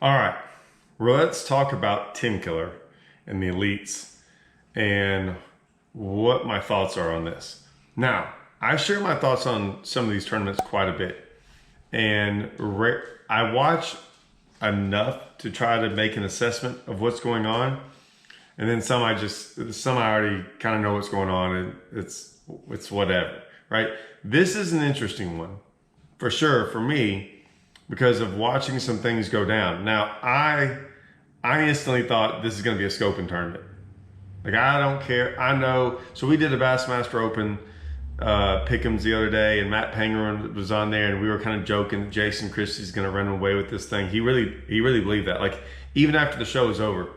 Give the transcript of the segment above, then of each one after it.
All right, well, let's talk about Tenkiller and the elites and what my thoughts are on this. Now, I share my thoughts on some of these tournaments quite a bit, and I watch enough to try to make an assessment of what's going on, and then some I already kind of know what's going on, and it's whatever, right? This is an interesting one for sure for me, because of watching some things go down. Now, I instantly thought this is going to be a scoping tournament. Like, I don't care. I know. So we did a Bassmaster Open pick'ems the other day, and Matt Pangerin was on there, and we were kind of joking that Jason Christie's going to run away with this thing. He really believed that. Like, even after the show was over,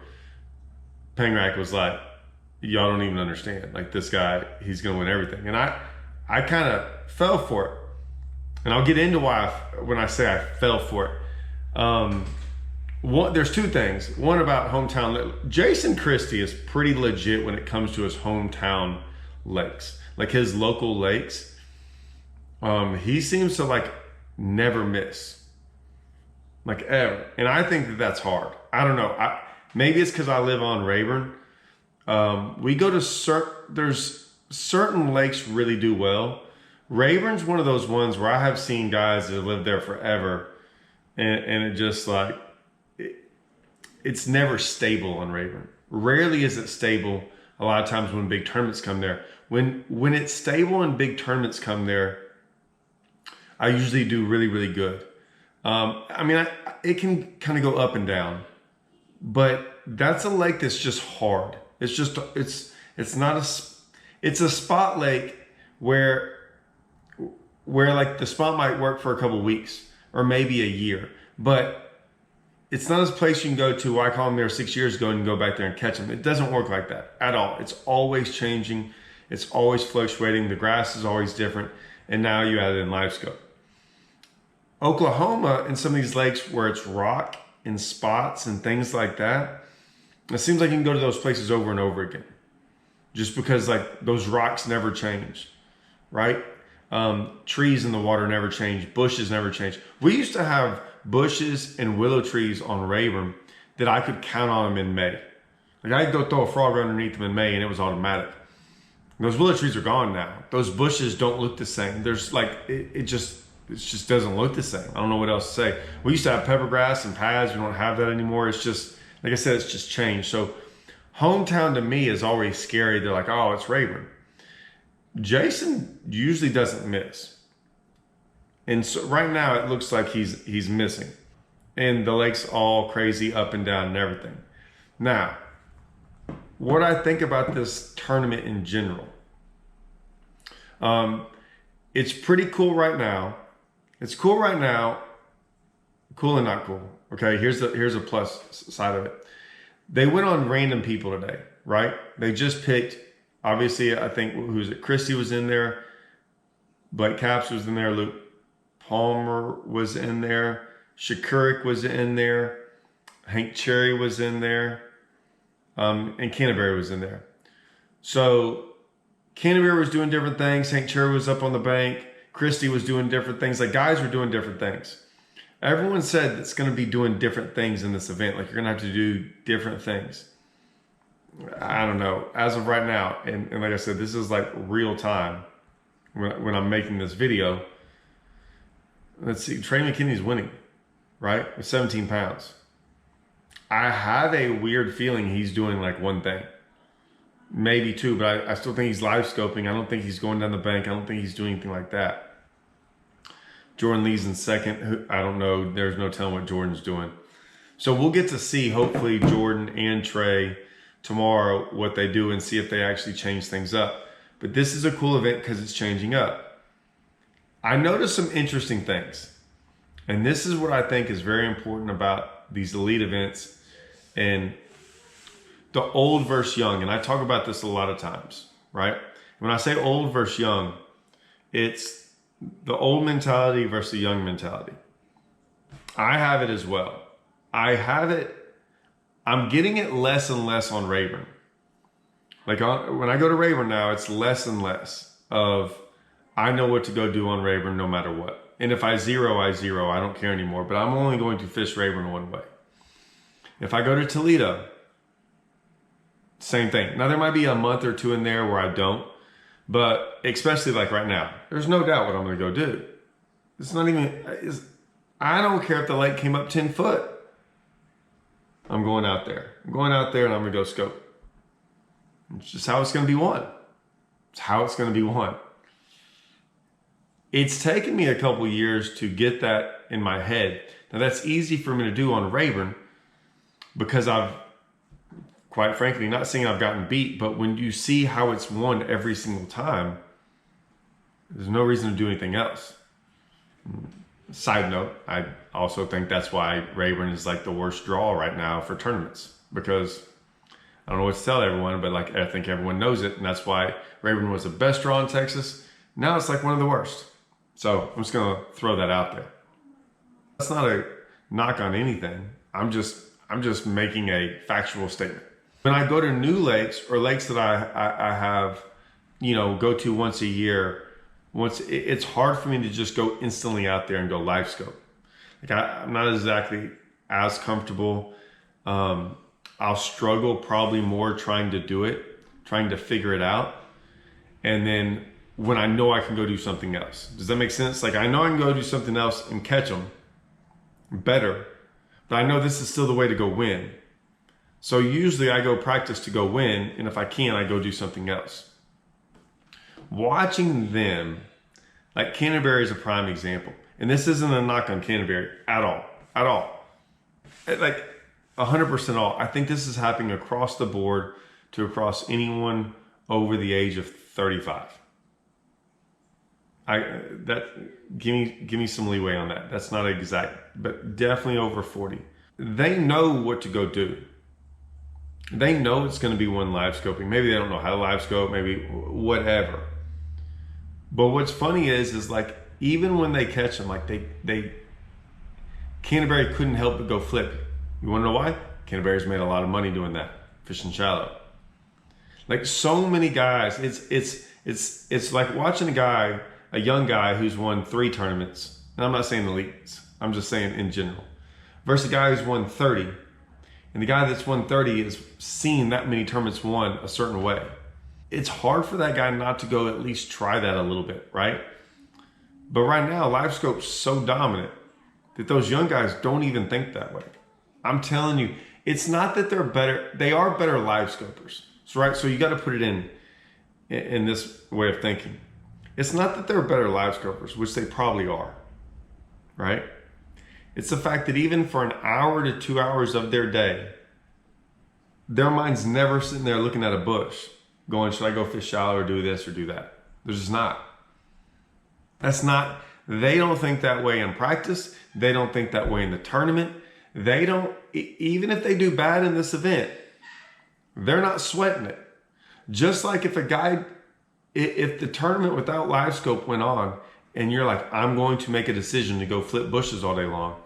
Pangrak was like, y'all don't even understand. Like, this guy, he's going to win everything. And I kind of fell for it. And I'll get into why when I say I fell for it. There's two things. One about hometown. Jason Christie is pretty legit when it comes to his hometown lakes, like his local lakes. He seems to like never miss, like ever. And I think that that's hard. I don't know. Maybe it's because I live on Rayburn. We go to there's certain lakes really do well. Rayburn's one of those ones where I have seen guys that live there forever, and it just like, it's never stable on Rayburn. Rarely is it stable a lot of times when big tournaments come there. When it's stable and big tournaments come there, I usually do really good. I mean, it can kind of go up and down, but that's a lake that's just hard. It's a spot lake where like the spot might work for a couple weeks or maybe a year, but it's not a place you can go to. I call them there 6 years ago and go back there and catch them. It doesn't work like that at all. It's always changing. It's always fluctuating. The grass is always different. And now you add it in live scope. Oklahoma and some of these lakes where it's rock and spots and things like that, it seems like you can go to those places over and over again, just because like those rocks never change, right? Trees in the water never change. Bushes never change. We used to have bushes and willow trees on Rayburn that I could count on them in May. Like, I could go throw a frog underneath them in May and it was automatic. Those willow trees are gone now. Those bushes don't look the same. There's like, it just doesn't look the same. I don't know what else to say. We used to have pepper grass and pads. We don't have that anymore. It's just, like I said, it's just changed. So hometown to me is always scary. They're like, oh, it's Rayburn. Jason usually doesn't miss. And so right now it looks like he's missing. And the lake's all crazy up and down and everything. Now, what I think about this tournament in general. It's pretty cool right now. It's cool right now. Cool and not cool. Okay, here's a plus side of it. They went on random people today, right? They just picked. Obviously, I think, who's it? Christie was in there. Blake Caps was in there. Luke Palmer was in there. Shakurik was in there. Hank Cherry was in there. And Canterbury was in there. So Canterbury was doing different things. Hank Cherry was up on the bank. Christie was doing different things. Like, guys were doing different things. Everyone said it's going to be doing different things in this event. Like, you're going to have to do different things. I don't know. As of right now, and like I said, this is like real time when I'm making this video. Let's see. Trey McKinney's winning, right? With 17 pounds. I have a weird feeling he's doing like one thing. Maybe two, but I still think he's live scoping. I don't think he's going down the bank. I don't think he's doing anything like that. Jordan Lee's in second. I don't know. There's no telling what Jordan's doing. So we'll get to see, hopefully, Jordan and Trey tomorrow, what they do, and see if they actually change things up. But this is a cool event because it's changing up. I noticed some interesting things. And this is what I think is very important about these elite events and the old versus young. And I talk about this a lot of times, right? When I say old versus young, it's the old mentality versus the young mentality. I have it as well. I'm getting it less and less on Rayburn. Like, when I go to Rayburn now, it's less and less of, I know what to go do on Rayburn no matter what. And if I zero, I zero. I don't care anymore. But I'm only going to fish Rayburn one way. If I go to Toledo, same thing. Now there might be a month or two in there where I don't, but especially like right now, there's no doubt what I'm going to go do. It's not even, I don't care if the lake came up 10 foot. I'm going out there. I'm going out there and I'm going to go scope. It's just how it's going to be won. It's how it's going to be won. It's taken me a couple years to get that in my head. Now that's easy for me to do on Rayburn because I've, quite frankly, not saying I've gotten beat, but when you see how it's won every single time, there's no reason to do anything else. Side note, I also think that's why Rayburn is like the worst draw right now for tournaments, because I don't know what to tell everyone, but like I think everyone knows it, and that's why Rayburn was the best draw in Texas. Now it's like one of the worst. So I'm just gonna throw that out there. That's not a knock on anything. I'm just making a factual statement. When I go to new lakes or lakes that I have, go to once a year, it's hard for me to just go instantly out there and go live scope. Like I'm not exactly as comfortable. I'll struggle probably more trying to do it, trying to figure it out. And then when I know I can go do something else. Does that make sense? Like I know I can go do something else and catch them better, but I know this is still the way to go win. So usually I go practice to go win, and if I can, I go do something else. Watching them, like Canterbury is a prime example. And this isn't a knock on Canterbury at all. Like 100% all. I think this is happening across the board to across anyone over the age of 35. Give me some leeway on that. That's not exact, but definitely over 40. They know what to go do. They know it's going to be one live scoping. Maybe they don't know how to live scope, maybe whatever. But what's funny is like even when they catch them, like they Canterbury couldn't help but go flip. You want to know why? Canterbury's made a lot of money doing that, fishing shallow. Like so many guys, it's like watching a young guy who's won 3 tournaments. And I'm not saying elites, I'm just saying in general. Versus a guy who's won 30. And the guy that's won 30 has seen that many tournaments won a certain way. It's hard for that guy not to go at least try that a little bit, right? But right now, live scope's so dominant that those young guys don't even think that way. I'm telling you, it's not that they're better. They are better live scopers. So, right? So you got to put it in this way of thinking. It's not that they're better live scopers, which they probably are, right? It's the fact that even for an hour to 2 hours of their day, their mind's never sitting there looking at a bush going, should I go fish shallow or do this or do that? There's just not. They don't think that way in practice. They don't think that way in the tournament. They don't, even if they do bad in this event, they're not sweating it. Just like if the tournament without live scope went on and you're like, I'm going to make a decision to go flip bushes all day long,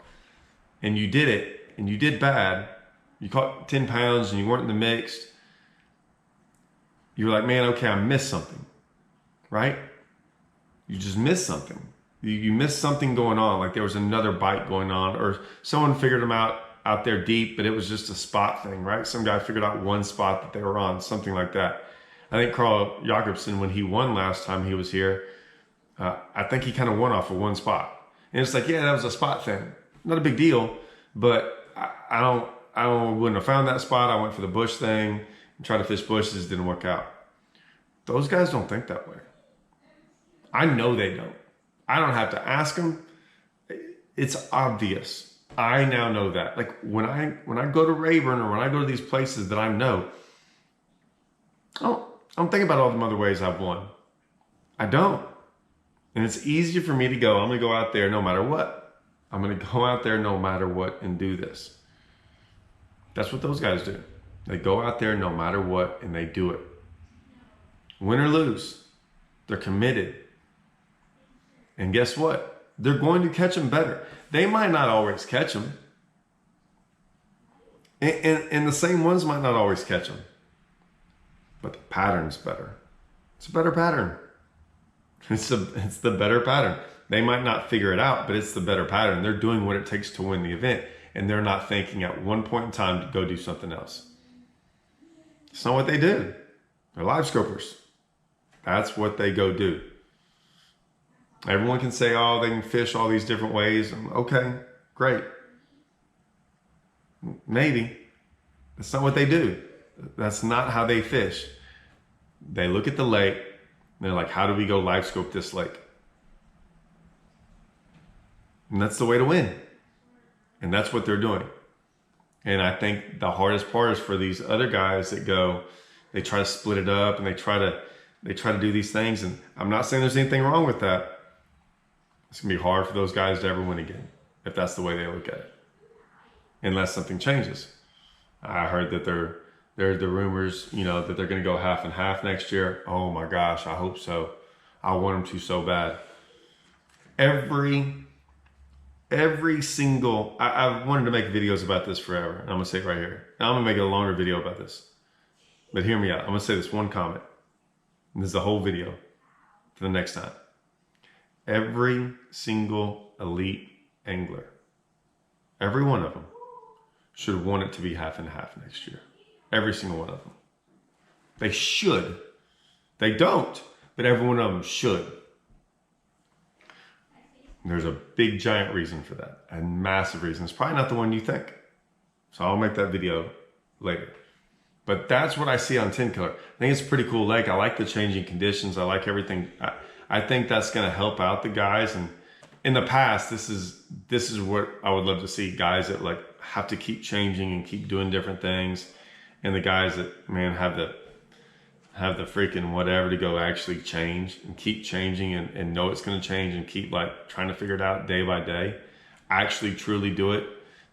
and you did it and you did bad, you caught 10 pounds and you weren't in the mixed, you're like, man, okay, I missed something, right? You just missed something. You missed something going on, like there was another bite going on, or someone figured them out there deep, but it was just a spot thing, right? Some guy figured out one spot that they were on, something like that. I think Carl Jacobson, when he won last time he was here, I think he kind of won off of one spot. And it's like, yeah, that was a spot thing. Not a big deal, but I wouldn't have found that spot. I went for the bush thing and tried to fish bushes, didn't work out. Those guys don't think that way. I know they don't. I don't have to ask them. It's obvious. I now know that. Like when I go to Rayburn or when I go to these places that I know, I'm thinking about all the other ways I've won. I don't. And it's easier for me to go, I'm going to go out there no matter what. I'm going to go out there no matter what and do this. That's what those guys do. They go out there no matter what and they do it. Win or lose, they're committed. And guess what? They're going to catch them better. They might not always catch them. And the same ones might not always catch them. But the pattern's better. It's a better pattern. It's the better pattern. They might not figure it out, but it's the better pattern. They're doing what it takes to win the event. and they're not thinking at one point in time to go do something else. It's not what they do. They're live scopers. That's what they go do. Everyone can say, oh, they can fish all these different ways. Okay, great. Maybe. That's not what they do. That's not how they fish. They look at the lake, and they're like, how do we go live scope this lake? And that's the way to win. And that's what they're doing. And I think the hardest part is for these other guys that go, they try to split it up and they try to do these things. And I'm not saying there's anything wrong with that. It's gonna be hard for those guys to ever win again if that's the way they look at it, unless something changes. I heard that there's the rumors, you know, that they're gonna go half and half next year. Oh my gosh, I hope so. I want them to so bad. Every single, I've wanted to make videos about this forever, and I'm gonna say it right here. And I'm gonna make a longer video about this, but hear me out. I'm gonna say this one comment, and this is the whole video for the next time. Every single elite angler, every one of them, should want it to be half and half next year. Every single one of them. They should. They don't, but every one of them should. And there's a big giant reason for that, a massive reason. It's probably not the one you think. So I'll make that video later. But that's what I see on Tenkiller. I think it's a pretty cool lake. I like the changing conditions. I like everything. I think that's going to help out the guys. And in the past, this is what I would love to see, guys that like have to keep changing and keep doing different things, and the guys that, man, have the freaking whatever to go actually change and keep changing and know it's going to change and keep like trying to figure it out day by day. Actually truly do it,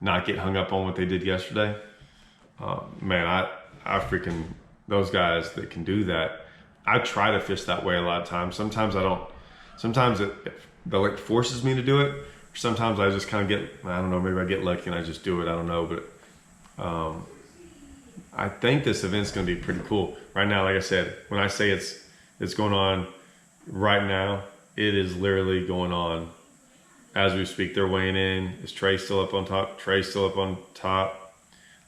not get hung up on what they did yesterday. Man, I freaking, those guys that can do that, I try to fish that way a lot of times. Sometimes I don't. Sometimes the lake forces me to do it. Sometimes I just kind of get, I don't know, maybe I get lucky and I just do it. I don't know, but I think this event's going to be pretty cool. Right now, like I said, when I say it's going on right now, it is literally going on as we speak. They're weighing in. Is Trey still up on top? Trey's still up on top.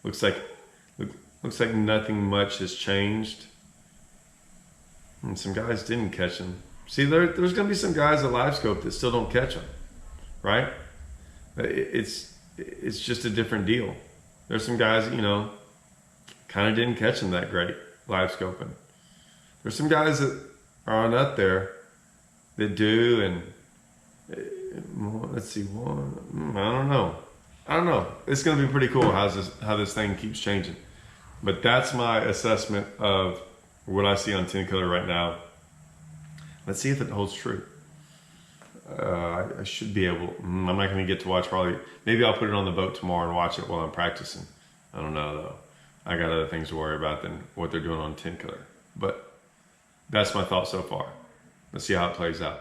Looks like nothing much has changed. And some guys didn't catch him. See, there's going to be some guys at live scope that still don't catch him, right? It's just a different deal. There's some guys, you know, kind of didn't catch him that great live scoping. There's some guys that are on up there that do, and let's see, one, I don't know. It's going to be pretty cool how this thing keeps changing. But that's my assessment of what I see on Tenkiller right now. Let's see if it holds true. I should be able, I'm not going to get to watch probably, maybe I'll put it on the boat tomorrow and watch it while I'm practicing. I don't know though. I got other things to worry about than what they're doing on Tenkiller. But that's my thought so far. Let's see how it plays out.